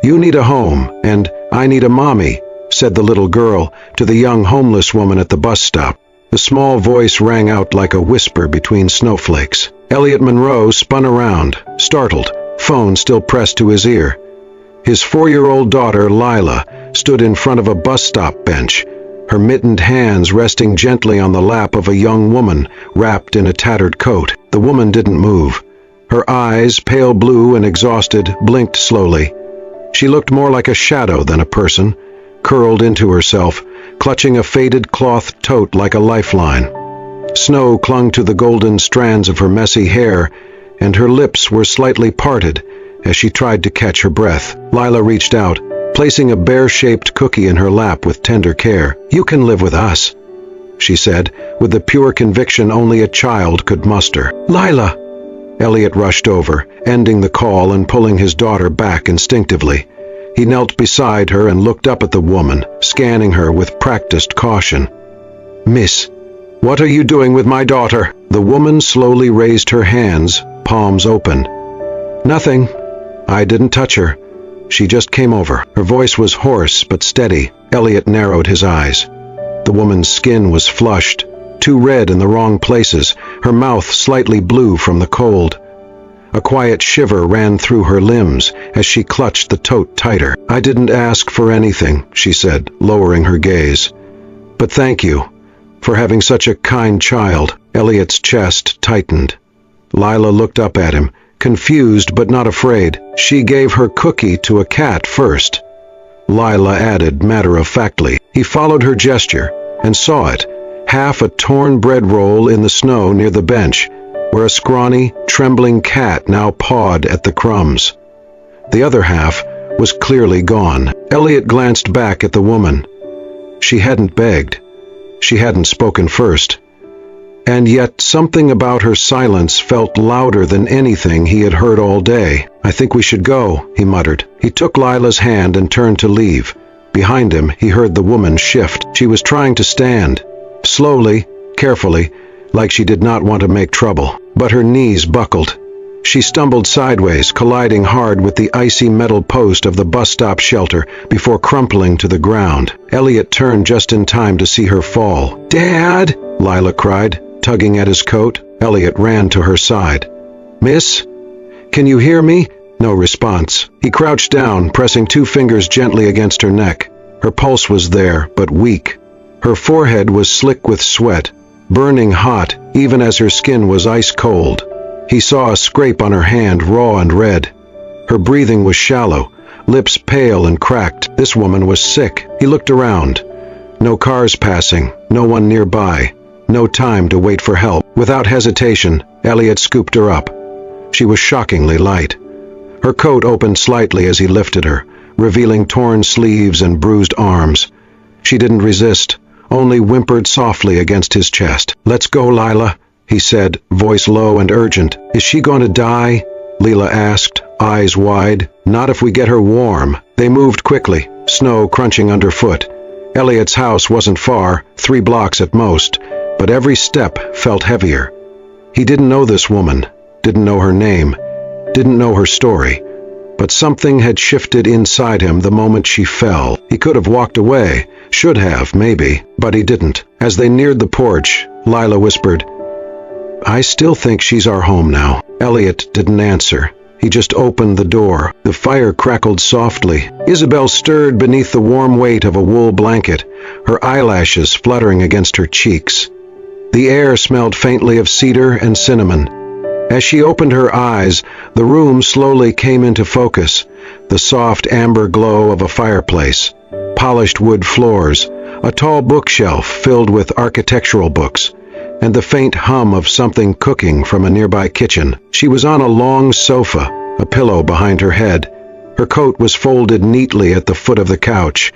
"You need a home, and I need a mommy," said the little girl to the young homeless woman at the bus stop. The small voice rang out like a whisper between snowflakes. Elliot Monroe spun around, startled, phone still pressed to his ear. His 4-year-old daughter, Lila, stood in front of a bus stop bench, her mittened hands resting gently on the lap of a young woman wrapped in a tattered coat. The woman didn't move. Her eyes, pale blue and exhausted, blinked slowly. She looked more like a shadow than a person, curled into herself, clutching a faded cloth tote like a lifeline. Snow clung to the golden strands of her messy hair, and her lips were slightly parted as she tried to catch her breath. Lila reached out, placing a bear-shaped cookie in her lap with tender care. "You can live with us," she said, with the pure conviction only a child could muster. "Lila!" Elliot rushed over, ending the call and pulling his daughter back instinctively. He knelt beside her and looked up at the woman, scanning her with practiced caution. "Miss, what are you doing with my daughter?" The woman slowly raised her hands, palms open. "Nothing. I didn't touch her. She just came over." Her voice was hoarse but steady. Elliot narrowed his eyes. The woman's skin was flushed, too red in the wrong places, her mouth slightly blue from the cold. A quiet shiver ran through her limbs as she clutched the tote tighter. "I didn't ask for anything," she said, lowering her gaze. "But thank you for having such a kind child." Elliot's chest tightened. Lila looked up at him, confused but not afraid. "She gave her cookie to a cat first," Lila added matter-of-factly. He followed her gesture and saw it, half a torn bread roll in the snow near the bench, where a scrawny, trembling cat now pawed at the crumbs. The other half was clearly gone. Elliot glanced back at the woman. She hadn't begged. She hadn't spoken first. And yet something about her silence felt louder than anything he had heard all day. "I think we should go," he muttered. He took Lila's hand and turned to leave. Behind him, he heard the woman shift. She was trying to stand, slowly, carefully, like she did not want to make trouble. But her knees buckled. She stumbled sideways, colliding hard with the icy metal post of the bus stop shelter before crumpling to the ground. Elliot turned just in time to see her fall. "Dad!" Lila cried, tugging at his coat. Elliot ran to her side. "Miss? Can you hear me?" No response. He crouched down, pressing 2 fingers gently against her neck. Her pulse was there, but weak. Her forehead was slick with sweat, burning hot even as her skin was ice cold. He saw a scrape on her hand, raw and red. Her breathing was shallow, lips pale and cracked. This woman was sick. He looked around. No cars passing, no one nearby. No time to wait for help. Without hesitation, Elliot scooped her up. She was shockingly light. Her coat opened slightly as he lifted her, revealing torn sleeves and bruised arms. She didn't resist, only whimpered softly against his chest. "Let's go, Lila," he said, voice low and urgent. "Is she going to die?" Lila asked, eyes wide. "Not if we get her warm." They moved quickly, snow crunching underfoot. Elliot's house wasn't far, 3 blocks at most, but every step felt heavier. He didn't know this woman, didn't know her name, didn't know her story, but something had shifted inside him the moment she fell. He could have walked away, should have, maybe, but he didn't. As they neared the porch, Lila whispered, "I still think she's our home now." Elliot didn't answer. He just opened the door. The fire crackled softly. Isabel stirred beneath the warm weight of a wool blanket, her eyelashes fluttering against her cheeks. The air smelled faintly of cedar and cinnamon. As she opened her eyes, the room slowly came into focus, the soft amber glow of a fireplace, polished wood floors, a tall bookshelf filled with architectural books, and the faint hum of something cooking from a nearby kitchen. She was on a long sofa, a pillow behind her head. Her coat was folded neatly at the foot of the couch.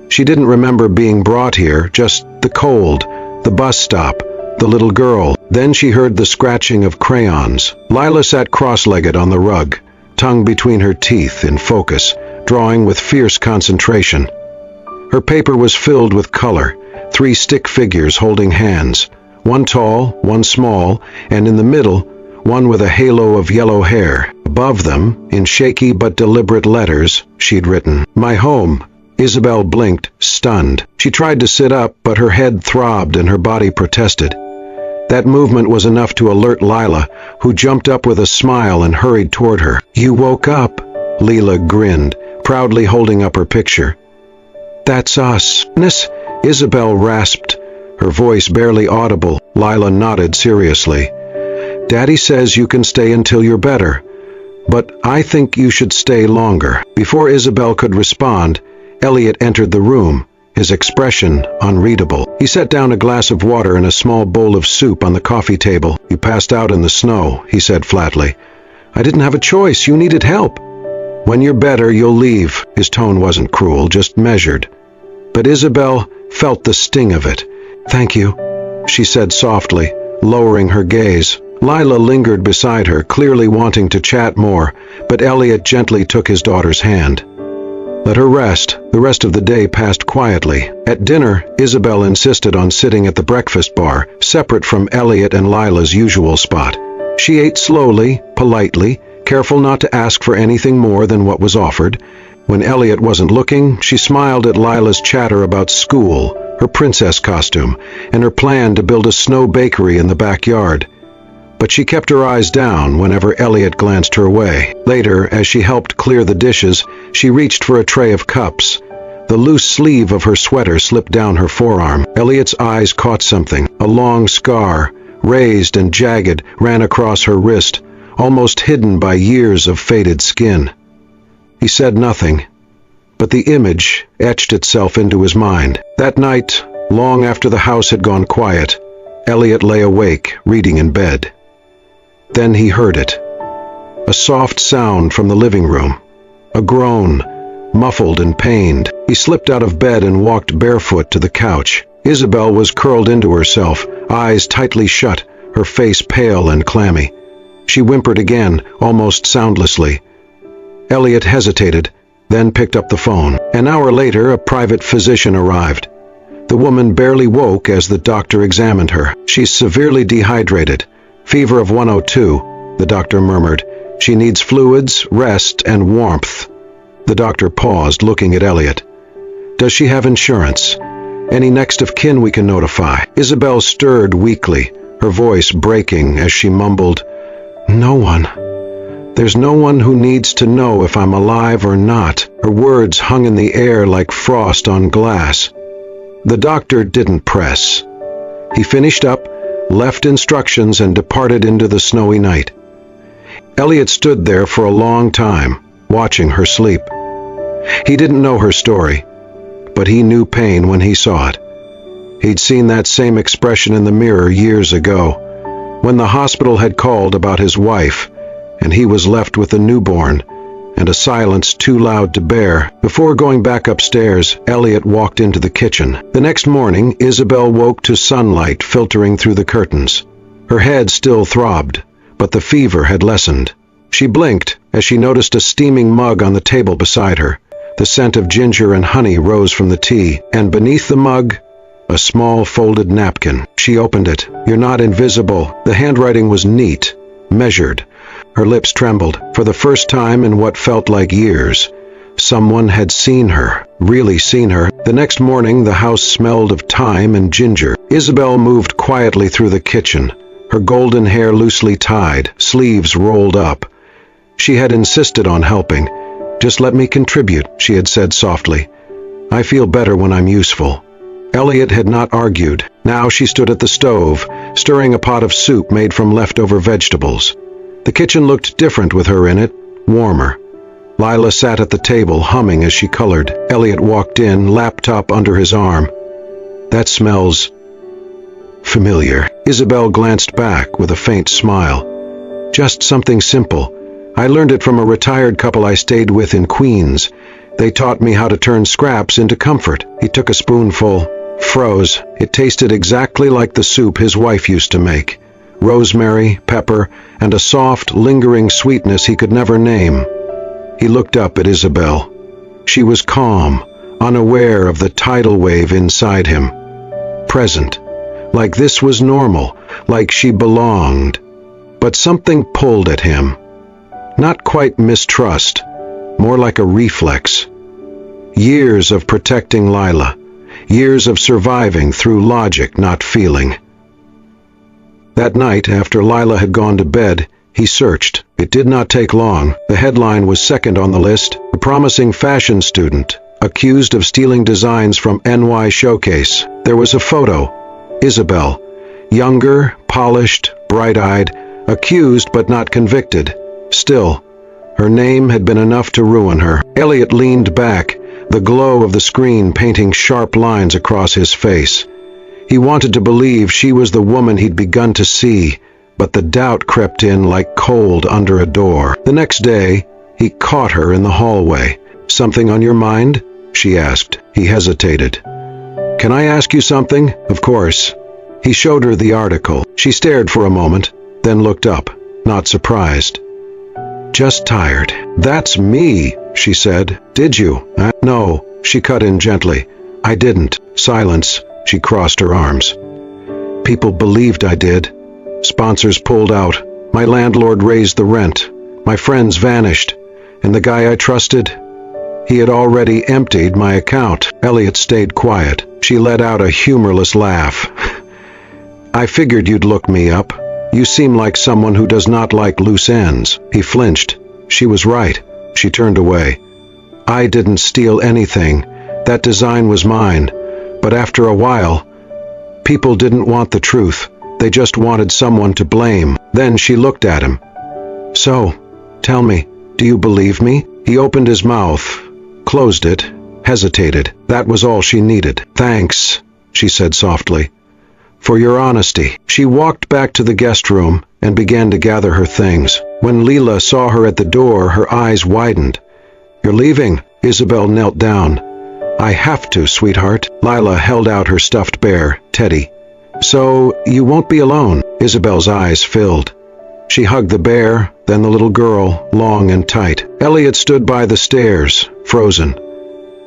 She didn't remember being brought here, just the cold, the bus stop, the little girl. Then she heard the scratching of crayons. Lila sat cross-legged on the rug, tongue between her teeth in focus, drawing with fierce concentration. Her paper was filled with color, 3 stick figures holding hands, one tall, one small, and in the middle, one with a halo of yellow hair. Above them, in shaky but deliberate letters, she'd written, "My home." Isabel blinked, stunned. She tried to sit up, but her head throbbed and her body protested. That movement was enough to alert Lila, who jumped up with a smile and hurried toward her. "You woke up," Leela grinned, proudly holding up her picture. "That's us, Miss," Isabel rasped, her voice barely audible. Lila nodded seriously. "Daddy says you can stay until you're better, but I think you should stay longer." Before Isabel could respond, Elliot entered the room, his expression unreadable. He set down a glass of water and a small bowl of soup on the coffee table. "You passed out in the snow," he said flatly. "I didn't have a choice. You needed help." "When you're better, you'll leave." His tone wasn't cruel, just measured. But Isabel felt the sting of it. "Thank you," she said softly, lowering her gaze. Lila lingered beside her, clearly wanting to chat more, but Elliot gently took his daughter's hand. Let her rest. The rest of the day passed quietly. At dinner, Isabel insisted on sitting at the breakfast bar, separate from Elliot and Lila's usual spot. She ate slowly, politely, careful not to ask for anything more than what was offered. When Elliot wasn't looking, she smiled at Lila's chatter about school, her princess costume, and her plan to build a snow bakery in the backyard. But she kept her eyes down whenever Elliot glanced her way. Later, as she helped clear the dishes, she reached for a tray of cups. The loose sleeve of her sweater slipped down her forearm. Elliot's eyes caught something. A long scar, raised and jagged, ran across her wrist, almost hidden by years of faded skin. He said nothing, but the image etched itself into his mind. That night, long after the house had gone quiet, Elliot lay awake, reading in bed. Then he heard it. A soft sound from the living room. A groan, muffled and pained. He slipped out of bed and walked barefoot to the couch. Isabel was curled into herself, eyes tightly shut, her face pale and clammy. She whimpered again, almost soundlessly. Elliot hesitated, then picked up the phone. An hour later, a private physician arrived. The woman barely woke as the doctor examined her. "She's severely dehydrated. Fever of 102, the doctor murmured. "She needs fluids, rest, and warmth." The doctor paused, looking at Elliot. "Does she have insurance? Any next of kin we can notify?" Isabel stirred weakly, her voice breaking as she mumbled, "No one. There's no one who needs to know if I'm alive or not." Her words hung in the air like frost on glass. The doctor didn't press. He finished up, left instructions, and departed into the snowy night. Elliot stood there for a long time, watching her sleep. He didn't know her story, but he knew pain when he saw it. He'd seen that same expression in the mirror years ago, when the hospital had called about his wife, and he was left with a newborn, and a silence too loud to bear. Before going back upstairs, Elliot walked into the kitchen. The next morning, Isabel woke to sunlight filtering through the curtains. Her head still throbbed, but the fever had lessened. She blinked as she noticed a steaming mug on the table beside her. The scent of ginger and honey rose from the tea, and beneath the mug, a small folded napkin. She opened it. "You're not invisible." The handwriting was neat, measured. Her lips trembled. For the first time in what felt like years, someone had seen her, really seen her. The next morning, the house smelled of thyme and ginger. Isabel moved quietly through the kitchen, her golden hair loosely tied, sleeves rolled up. She had insisted on helping. "Just let me contribute," she had said softly. "I feel better when I'm useful." Elliot had not argued. Now she stood at the stove, stirring a pot of soup made from leftover vegetables. The kitchen looked different with her in it, warmer. Lila sat at the table, humming as she colored. Elliot walked in, laptop under his arm. "That smells familiar." Isabel glanced back with a faint smile. "Just something simple. I learned it from a retired couple I stayed with in Queens. They taught me how to turn scraps into comfort." He took a spoonful, froze. It tasted exactly like the soup his wife used to make. Rosemary, pepper, and a soft, lingering sweetness he could never name. He looked up at Isabel. She was calm, unaware of the tidal wave inside him. Present, like this was normal, like she belonged. But something pulled at him. Not quite mistrust, more like a reflex. Years of protecting Lila. Years of surviving through logic, not feeling. That night, after Lila had gone to bed, he searched. It did not take long. The headline was second on the list. A promising fashion student, accused of stealing designs from NY Showcase. There was a photo. Isabel. Younger, polished, bright-eyed, accused but not convicted. Still, her name had been enough to ruin her. Elliot leaned back, the glow of the screen painting sharp lines across his face. He wanted to believe she was the woman he'd begun to see, but the doubt crept in like cold under a door. The next day, he caught her in the hallway. "Something on your mind?" she asked. He hesitated. "Can I ask you something?" "Of course." He showed her the article. She stared for a moment, then looked up, not surprised. "Just tired." "That's me," she said. "Did you?" "No," she cut in gently. "I didn't." Silence. She crossed her arms. "People believed I did. Sponsors pulled out. My landlord raised the rent. My friends vanished. And the guy I trusted? He had already emptied my account." Elliot stayed quiet. She let out a humorless laugh. "I figured you'd look me up. You seem like someone who does not like loose ends." He flinched. She was right. She turned away. "I didn't steal anything. That design was mine. But after a while, people didn't want the truth. They just wanted someone to blame." Then she looked at him. "So, tell me, do you believe me?" He opened his mouth, closed it, hesitated. That was all she needed. "Thanks," she said softly, "for your honesty." She walked back to the guest room and began to gather her things. When Leela saw her at the door, her eyes widened. "You're leaving?" Isabel knelt down. "I have to, sweetheart." Lila held out her stuffed bear, Teddy. "So, you won't be alone?" Isabel's eyes filled. She hugged the bear, then the little girl, long and tight. Elliot stood by the stairs, frozen,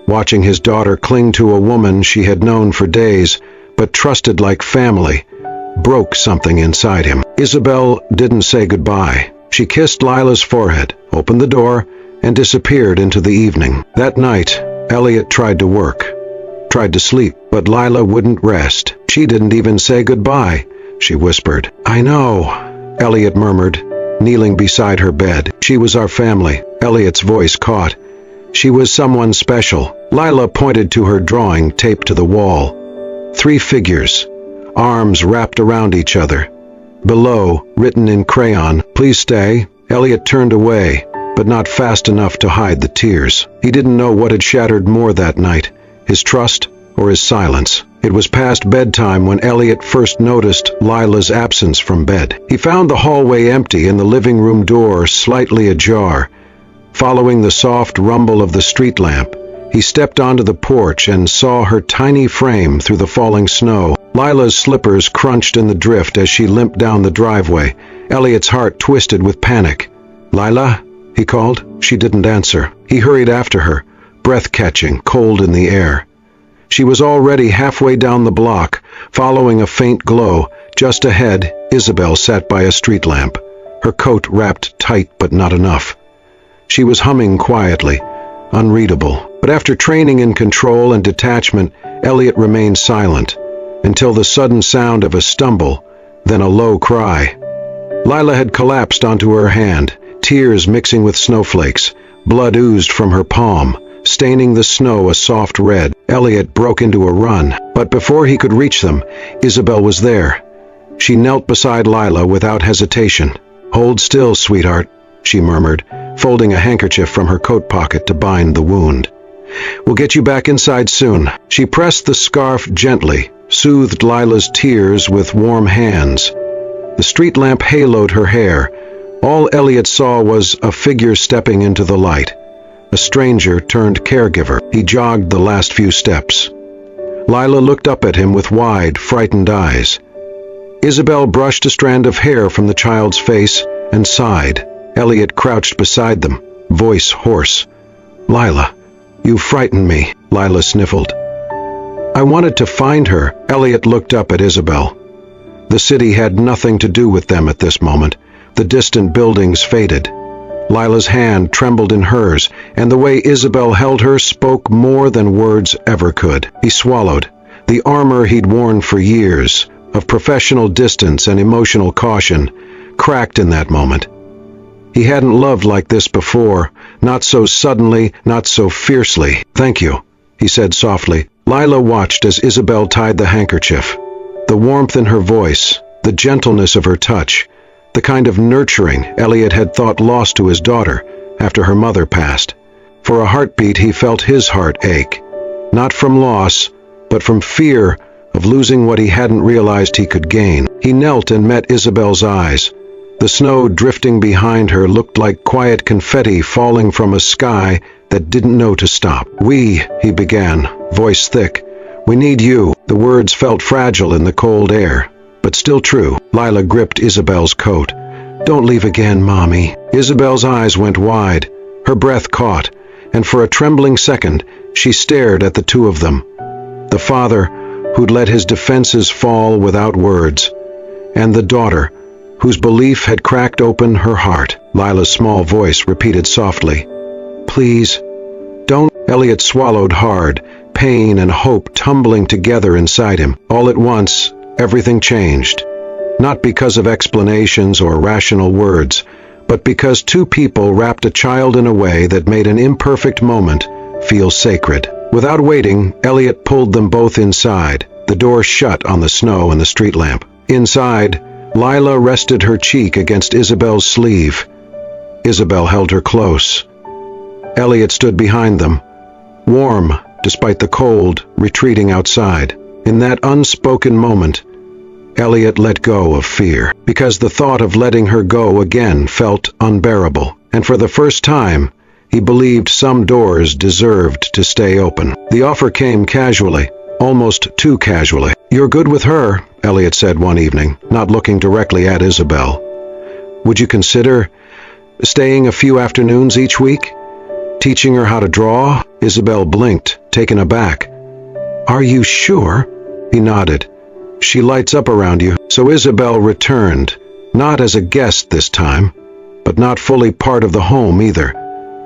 watching his daughter cling to a woman she had known for days, but trusted like family, broke something inside him. Isabel didn't say goodbye. She kissed Lila's forehead, opened the door, and disappeared into the evening. That night, Elliot tried to work, tried to sleep, but Lila wouldn't rest. "She didn't even say goodbye," she whispered. "I know," Elliot murmured, kneeling beside her bed. "She was our family." Elliot's voice caught. "She was someone special." Lila pointed to her drawing taped to the wall. 3 figures, arms wrapped around each other. Below, written in crayon, "Please stay." Elliot turned away, but not fast enough to hide the tears. He didn't know what had shattered more that night, his trust or his silence. It was past bedtime when Elliot first noticed Lila's absence from bed. He found the hallway empty and the living room door slightly ajar. Following the soft rumble of the street lamp, he stepped onto the porch and saw her tiny frame through the falling snow. Lila's slippers crunched in the drift as she limped down the driveway. Elliot's heart twisted with panic. "Lila?" he called. She didn't answer. He hurried after her, breath-catching, cold in the air. She was already halfway down the block, following a faint glow. Just ahead, Isabel sat by a street lamp, her coat wrapped tight but not enough. She was humming quietly, unreadable. But after training in control and detachment, Elliot remained silent, until the sudden sound of a stumble, then a low cry. Lila had collapsed onto her hand, tears mixing with snowflakes. Blood oozed from her palm, staining the snow a soft red. Elliot broke into a run, but before he could reach them, Isabel was there. She knelt beside Lila without hesitation. "Hold still, sweetheart," she murmured, folding a handkerchief from her coat pocket to bind the wound. "We'll get you back inside soon." She pressed the scarf gently, soothed Lila's tears with warm hands. The street lamp haloed her hair. All Elliot saw was a figure stepping into the light. A stranger turned caregiver. He jogged the last few steps. Lila looked up at him with wide, frightened eyes. Isabel brushed a strand of hair from the child's face and sighed. Elliot crouched beside them, voice hoarse. "Lila, you frightened me," Lila sniffled. "I wanted to find her." Elliot looked up at Isabel. The city had nothing to do with them at this moment. The distant buildings faded. Lila's hand trembled in hers, and the way Isabel held her spoke more than words ever could. He swallowed. The armor he'd worn for years, of professional distance and emotional caution, cracked in that moment. He hadn't loved like this before, not so suddenly, not so fiercely. "Thank you," he said softly. Lila watched as Isabel tied the handkerchief. The warmth in her voice, the gentleness of her touch, the kind of nurturing Elliot had thought lost to his daughter after her mother passed. For a heartbeat he felt his heart ache, not from loss, but from fear of losing what he hadn't realized he could gain. He knelt and met Isabel's eyes. The snow drifting behind her looked like quiet confetti falling from a sky that didn't know to stop. He began, voice thick. "We need you." The words felt fragile in the cold air, but still true. Lila gripped Isabel's coat. "Don't leave again, Mommy." Isabel's eyes went wide, her breath caught, and for a trembling second, she stared at the two of them. The father, who'd let his defenses fall without words, and the daughter, whose belief had cracked open her heart. Lila's small voice repeated softly, "Please, don't." Elliot swallowed hard, pain and hope tumbling together inside him. All at once, everything changed. Not because of explanations or rational words, but because two people wrapped a child in a way that made an imperfect moment feel sacred. Without waiting, Elliot pulled them both inside, the door shut on the snow and the street lamp. Inside, Lila rested her cheek against Isabel's sleeve. Isabel held her close. Elliot stood behind them, warm despite the cold, retreating outside. In that unspoken moment, Elliot let go of fear, because the thought of letting her go again felt unbearable. And for the first time, he believed some doors deserved to stay open. The offer came casually, almost too casually. "You're good with her," Elliot said one evening, not looking directly at Isabel. "Would you consider staying a few afternoons each week? Teaching her how to draw?" Isabel blinked, taken aback. "Are you sure?" He nodded. "She lights up around you." So Isabel returned, not as a guest this time, but not fully part of the home either.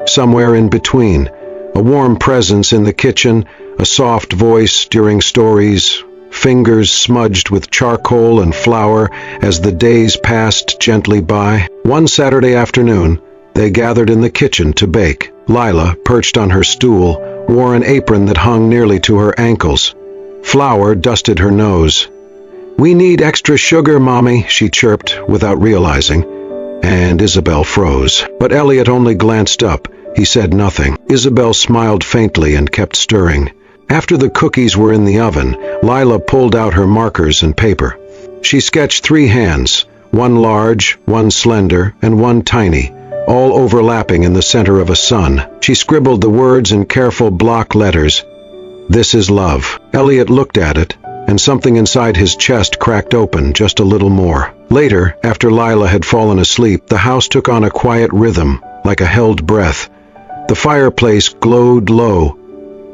Somewhere in between, a warm presence in the kitchen, a soft voice during stories, fingers smudged with charcoal and flour as the days passed gently by. One Saturday afternoon, they gathered in the kitchen to bake. Lila, perched on her stool, wore an apron that hung nearly to her ankles. Flour dusted her nose. "We need extra sugar, Mommy," she chirped without realizing, and Isabel froze. But Elliot only glanced up. He said nothing. Isabel smiled faintly and kept stirring. After the cookies were in the oven, Lila pulled out her markers and paper. She sketched 3 hands, one large, one slender, and one tiny, all overlapping in the center of a sun. She scribbled the words in careful block letters. "This is love." Elliot looked at it, and something inside his chest cracked open just a little more. Later, after Lila had fallen asleep, the house took on a quiet rhythm, like a held breath. The fireplace glowed low.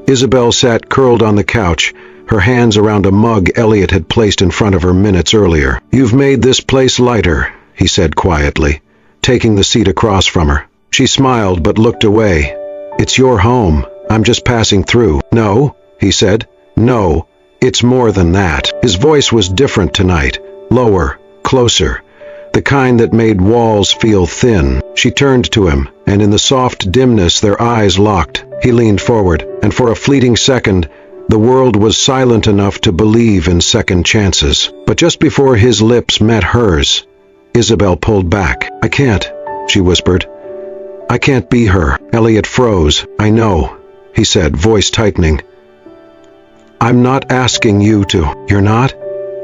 Isabel sat curled on the couch, her hands around a mug Elliot had placed in front of her minutes earlier. "You've made this place lighter," he said quietly, taking the seat across from her. She smiled but looked away. "It's your home. I'm just passing through." "No," he said. "No, it's more than that." His voice was different tonight, lower, closer, the kind that made walls feel thin. She turned to him, and in the soft dimness their eyes locked. He leaned forward, and for a fleeting second, the world was silent enough to believe in second chances. But just before his lips met hers, Isabel pulled back. "I can't," she whispered. "I can't be her." Elliot froze. "I know," he said, voice tightening. "I'm not asking you to." "You're not?"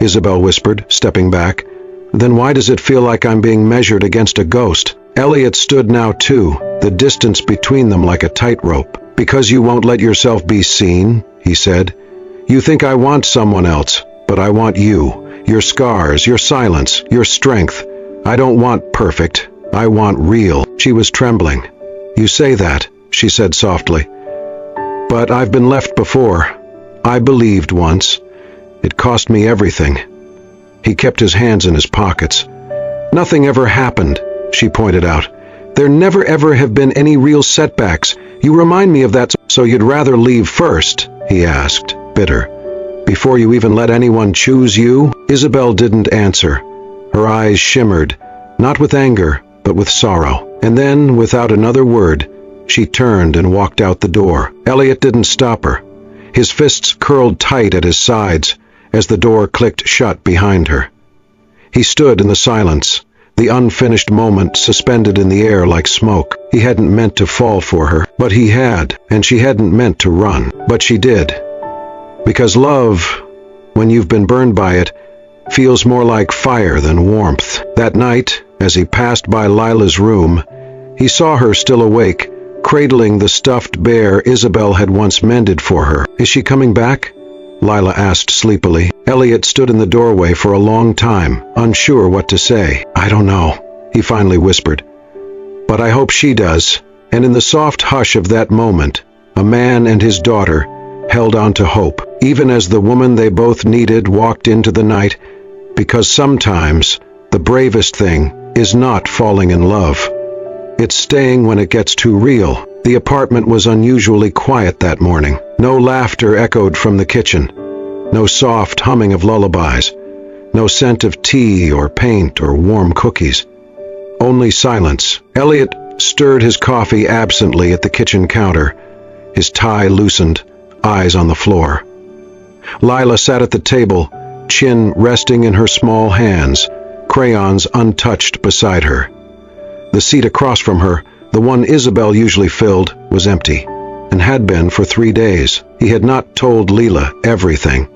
Isabel whispered, stepping back. "Then why does it feel like I'm being measured against a ghost?" Elliot stood now too, the distance between them like a tightrope. "Because you won't let yourself be seen," he said. "You think I want someone else, but I want you. Your scars, your silence, your strength. I don't want perfect. I want real." She was trembling. "You say that," she said softly. "But I've been left before. I believed once. It cost me everything." He kept his hands in his pockets. "Nothing ever happened," she pointed out. There never ever have been any real setbacks. You remind me of that. So you'd rather leave first? He asked, bitter. Before you even let anyone choose you? Isabel didn't answer. Her eyes shimmered, not with anger, but with sorrow. And then, without another word, she turned and walked out the door. Elliot didn't stop her. His fists curled tight at his sides as the door clicked shut behind her. He stood in the silence, the unfinished moment suspended in the air like smoke. He hadn't meant to fall for her, but he had, and she hadn't meant to run. But she did. Because love, when you've been burned by it, feels more like fire than warmth. That night, as he passed by Lila's room, he saw her still awake, cradling the stuffed bear Isabel had once mended for her. Is she coming back? Lila asked sleepily. Elliot stood in the doorway for a long time, unsure what to say. I don't know, he finally whispered. But I hope she does. And in the soft hush of that moment, a man and his daughter held on to hope, even as the woman they both needed walked into the night, because sometimes the bravest thing is not falling in love. It's staying when it gets too real. The apartment was unusually quiet that morning. No laughter echoed from the kitchen. No soft humming of lullabies. No scent of tea or paint or warm cookies. Only silence. Elliot stirred his coffee absently at the kitchen counter, his tie loosened, eyes on the floor. Lila sat at the table, chin resting in her small hands, crayons untouched beside her. The seat across from her, the one Isabel usually filled, was empty, and had been for 3 days. He had not told Lila everything.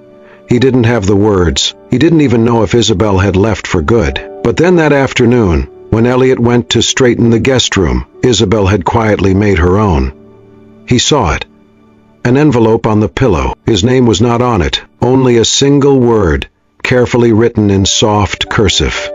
He didn't have the words. He didn't even know if Isabel had left for good. But then that afternoon, when Elliot went to straighten the guest room Isabel had quietly made her own, he saw it. An envelope on the pillow. His name was not on it, only a single word, carefully written in soft cursive.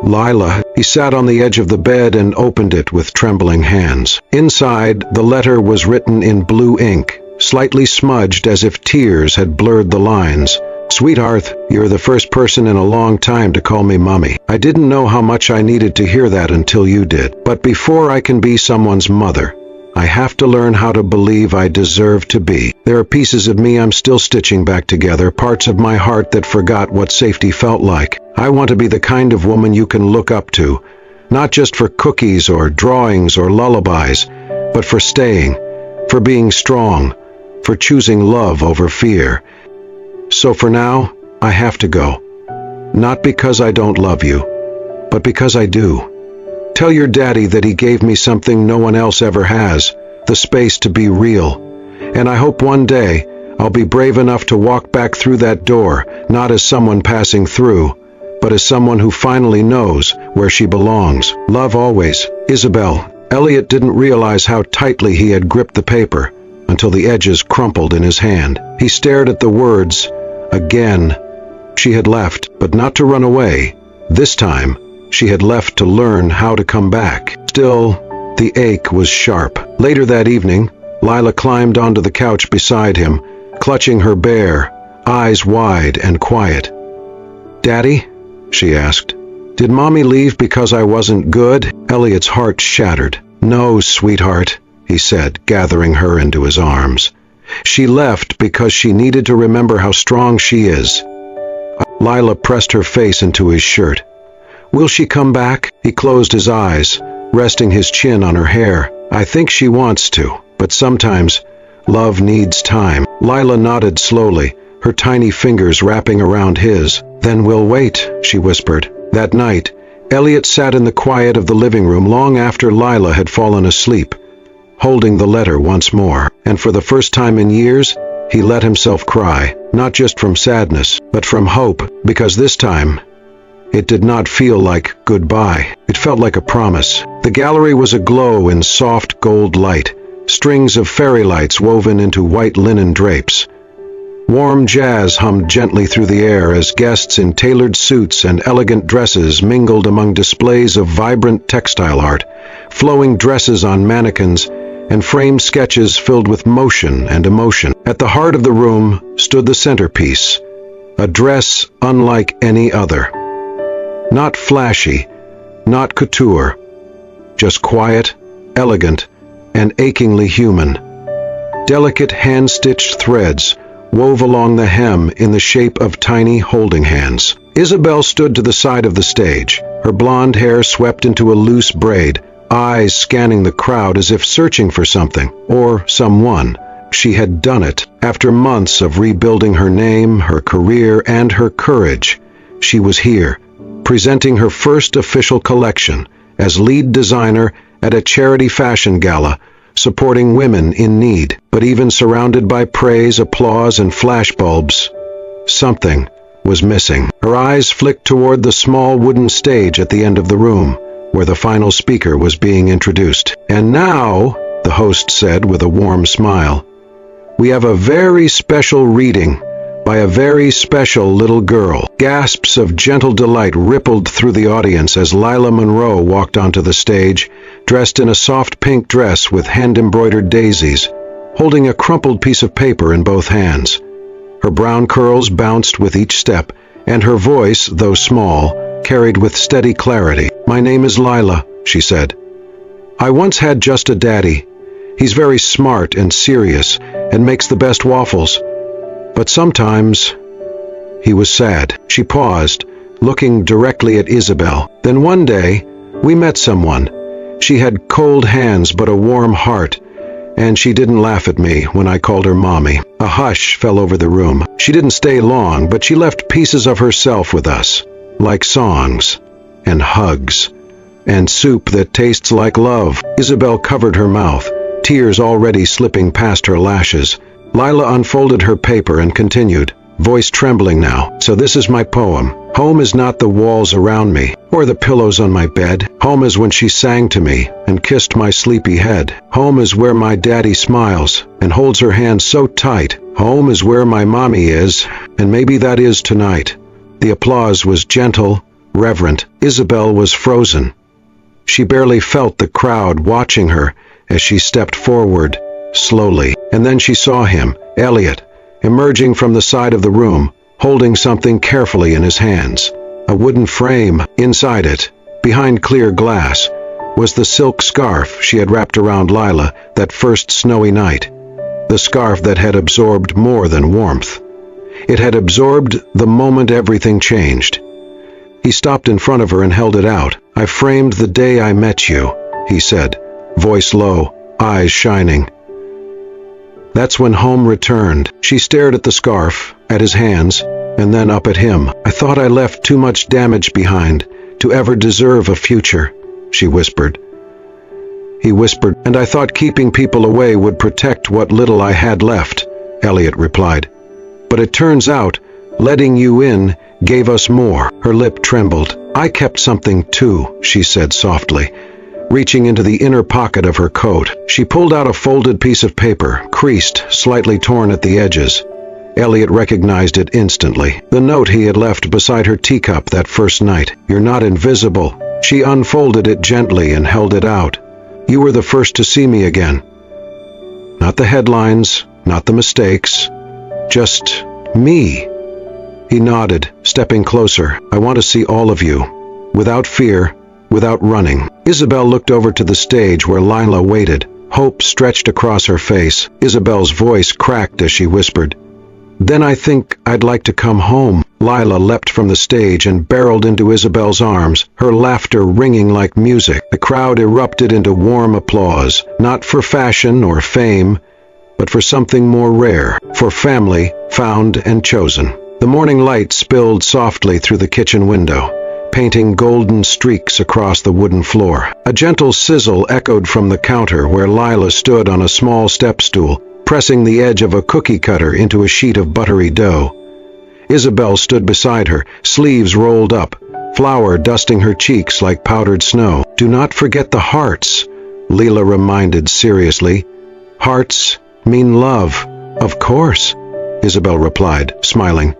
Lila. He sat on the edge of the bed and opened it with trembling hands. Inside, the letter was written in blue ink, slightly smudged as if tears had blurred the lines. Sweetheart, you're the first person in a long time to call me Mommy. I didn't know how much I needed to hear that until you did. But before I can be someone's mother, I have to learn how to believe I deserve to be. There are pieces of me I'm still stitching back together, parts of my heart that forgot what safety felt like. I want to be the kind of woman you can look up to, not just for cookies or drawings or lullabies, but for staying, for being strong, for choosing love over fear. So for now, I have to go. Not because I don't love you, but because I do. Tell your daddy that he gave me something no one else ever has, the space to be real. And I hope one day I'll be brave enough to walk back through that door, not as someone passing through, but as someone who finally knows where she belongs. Love always, Isabel. Elliot didn't realize how tightly he had gripped the paper until the edges crumpled in his hand. He stared at the words. Again. She had left, but not to run away. This time, she had left to learn how to come back. Still, the ache was sharp. Later that evening, Lila climbed onto the couch beside him, clutching her bear, eyes wide and quiet. Daddy? She asked. Did Mommy leave because I wasn't good? Elliot's heart shattered. No, sweetheart, he said, gathering her into his arms. She left because she needed to remember how strong she is. Lila pressed her face into his shirt. Will she come back? He closed his eyes, resting his chin on her hair. I think she wants to, but sometimes love needs time. Lila nodded slowly, her tiny fingers wrapping around his. Then we'll wait, she whispered. That night, Elliot sat in the quiet of the living room long after Lila had fallen asleep, holding the letter once more. And for the first time in years, he let himself cry, not just from sadness, but from hope, because this time, it did not feel like goodbye. It felt like a promise. The gallery was aglow in soft gold light, strings of fairy lights woven into white linen drapes. Warm jazz hummed gently through the air as guests in tailored suits and elegant dresses mingled among displays of vibrant textile art, flowing dresses on mannequins, and framed sketches filled with motion and emotion. At the heart of the room stood the centerpiece, a dress unlike any other. Not flashy, not couture, just quiet, elegant, and achingly human. Delicate hand-stitched threads wove along the hem in the shape of tiny holding hands. Isabel stood to the side of the stage, her blonde hair swept into a loose braid, eyes scanning the crowd as if searching for something, or someone. She had done it. After months of rebuilding her name, her career, and her courage, she was here, presenting her first official collection as lead designer at a charity fashion gala, supporting women in need. But even surrounded by praise, applause, and flashbulbs, something was missing. Her eyes flicked toward the small wooden stage at the end of the room, where the final speaker was being introduced. "And now," the host said with a warm smile, "we have a very special reading by a very special little girl." Gasps of gentle delight rippled through the audience as Lila Monroe walked onto the stage, dressed in a soft pink dress with hand-embroidered daisies, holding a crumpled piece of paper in both hands. Her brown curls bounced with each step, and her voice, though small, carried with steady clarity. "My name is Lila," she said. "I once had just a daddy. He's very smart and serious and makes the best waffles. But sometimes he was sad." She paused, looking directly at Isabel. "Then one day, we met someone. She had cold hands but a warm heart, and she didn't laugh at me when I called her mommy." A hush fell over the room. She didn't stay long, but she left pieces of herself with us, like songs, and hugs, and soup that tastes like love. Isabel covered her mouth, tears already slipping past her lashes. Lila unfolded her paper and continued, voice trembling now. "So this is my poem. Home is not the walls around me, or the pillows on my bed. Home is when she sang to me and kissed my sleepy head. Home is where my daddy smiles and holds her hand so tight. Home is where my mommy is, and maybe that is tonight." The applause was gentle, reverent. Isabel was frozen. She barely felt the crowd watching her as she stepped forward, slowly. And then she saw him, Elliot, emerging from the side of the room, holding something carefully in his hands. A wooden frame. Inside it, behind clear glass, was the silk scarf she had wrapped around Lila that first snowy night. The scarf that had absorbed more than warmth. It had absorbed the moment everything changed. He stopped in front of her and held it out. "I framed the day I met you," he said, voice low, eyes shining. "That's when home returned." She stared at the scarf, at his hands, and then up at him. "I thought I left too much damage behind to ever deserve a future," she whispered. He whispered, "And I thought keeping people away would protect what little I had left," Elliot replied. "But it turns out, letting you in gave us more." Her lip trembled. "I kept something too," she said softly, reaching into the inner pocket of her coat. She pulled out a folded piece of paper, creased, slightly torn at the edges. Elliot recognized it instantly. The note he had left beside her teacup that first night. "You're not invisible." She unfolded it gently and held it out. "You were the first to see me again. Not the headlines, not the mistakes, just me." He nodded, stepping closer. "I want to see all of you, without fear, without running." Isabel looked over to the stage where Lila waited, hope stretched across her face. Isabel's voice cracked as she whispered, "Then I think I'd like to come home." Lila leapt from the stage and barreled into Isabel's arms, her laughter ringing like music. The crowd erupted into warm applause, not for fashion or fame, but for something more rare, for family found and chosen. The morning light spilled softly through the kitchen window, painting golden streaks across the wooden floor. A gentle sizzle echoed from the counter where Lila stood on a small step stool, pressing the edge of a cookie cutter into a sheet of buttery dough. Isabel stood beside her, sleeves rolled up, flour dusting her cheeks like powdered snow. "Do not forget the hearts," Lila reminded seriously. "Hearts mean love." "Of course," Isabel replied, smiling.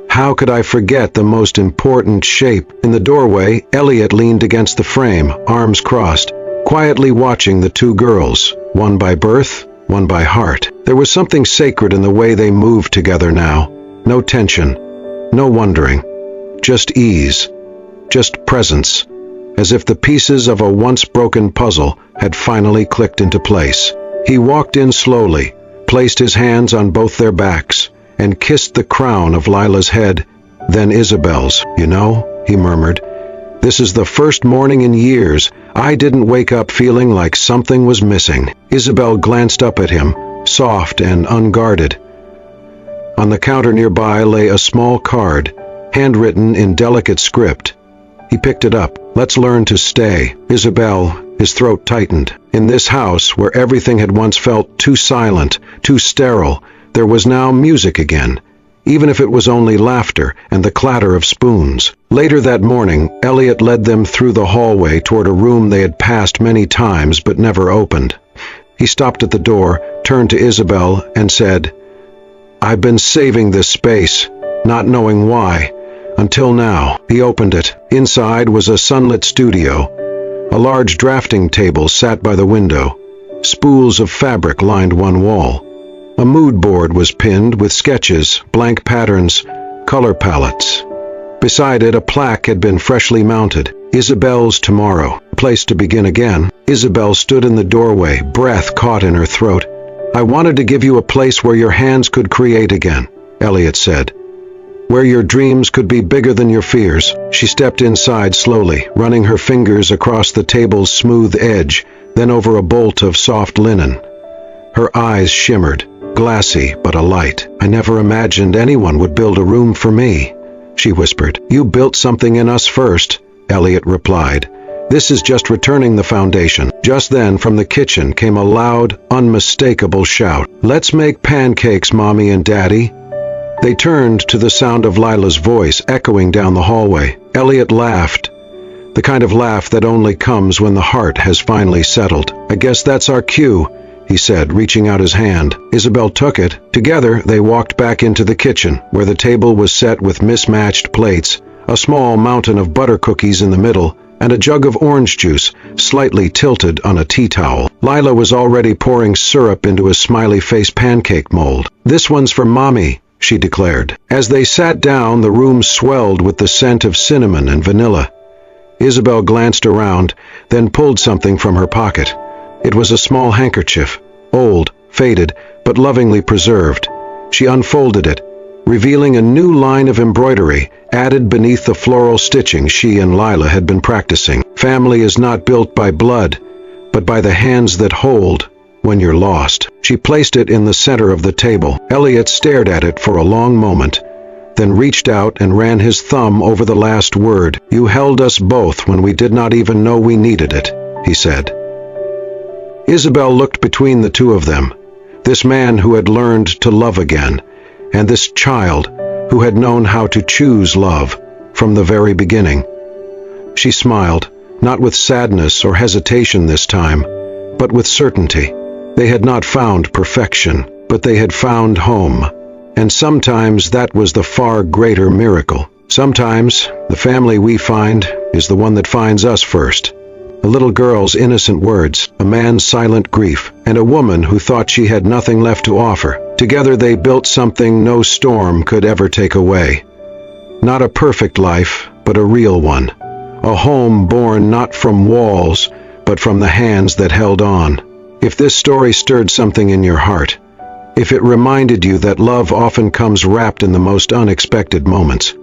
"How could I forget the most important shape?" In the doorway, Elliot leaned against the frame, arms crossed, quietly watching the two girls, one by birth, one by heart. There was something sacred in the way they moved together now. No tension, no wondering, just ease, just presence. as if the pieces of a once broken puzzle had finally clicked into place. He walked in slowly, placed his hands on both their backs, and kissed the crown of Lila's head, then Isabel's. "You know," he murmured, "this is the first morning in years I didn't wake up feeling like something was missing." Isabel glanced up at him, soft and unguarded. On the counter nearby lay a small card, handwritten in delicate script. He picked it up. "Let's learn to stay." Isabel, his throat tightened. In this house, where everything had once felt too silent, too sterile, there was now music again, even if it was only laughter and the clatter of spoons. Later that morning, Elliot led them through the hallway toward a room they had passed many times but never opened. He stopped at the door, turned to Isabel, and said, "I've been saving this space, not knowing why, until now." He opened it. Inside was a sunlit studio. A large drafting table sat by the window. Spools of fabric lined one wall. A mood board was pinned with sketches, blank patterns, color palettes. Beside it, a plaque had been freshly mounted. "Isabel's tomorrow. A place to begin again." Isabel stood in the doorway, breath caught in her throat. "I wanted to give you a place where your hands could create again," Elliot said. "Where your dreams could be bigger than your fears." She stepped inside slowly, running her fingers across the table's smooth edge, then over a bolt of soft linen. Her eyes shimmered, glassy but alight. "I never imagined anyone would build a room for me," she whispered. "You built something in us first," Elliot replied. "This is just returning the foundation." Just then, from the kitchen came a loud, unmistakable shout. "Let's make pancakes, Mommy and Daddy." They turned to the sound of Lila's voice echoing down the hallway. Elliot laughed, the kind of laugh that only comes when the heart has finally settled. "I guess that's our cue," he said, reaching out his hand. Isabel took it. Together, they walked back into the kitchen, where the table was set with mismatched plates, a small mountain of butter cookies in the middle, and a jug of orange juice, slightly tilted on a tea towel. Lila was already pouring syrup into a smiley-face pancake mold. "This one's for Mommy," she declared. As they sat down, the room swelled with the scent of cinnamon and vanilla. Isabel glanced around, then pulled something from her pocket. It was a small handkerchief, old, faded, but lovingly preserved. She unfolded it, revealing a new line of embroidery added beneath the floral stitching she and Lila had been practicing. "Family is not built by blood, but by the hands that hold when you're lost." She placed it in the center of the table. Elliot stared at it for a long moment, then reached out and ran his thumb over the last word. "You held us both when we did not even know we needed it," he said. Isabel looked between the two of them, this man who had learned to love again, and this child who had known how to choose love from the very beginning. She smiled, not with sadness or hesitation this time, but with certainty. They had not found perfection, but they had found home. And sometimes that was the far greater miracle. Sometimes the family we find is the one that finds us first. A little girl's innocent words, a man's silent grief, and a woman who thought she had nothing left to offer. Together they built something no storm could ever take away. Not a perfect life, but a real one. A home born not from walls, but from the hands that held on. If this story stirred something in your heart, if it reminded you that love often comes wrapped in the most unexpected moments,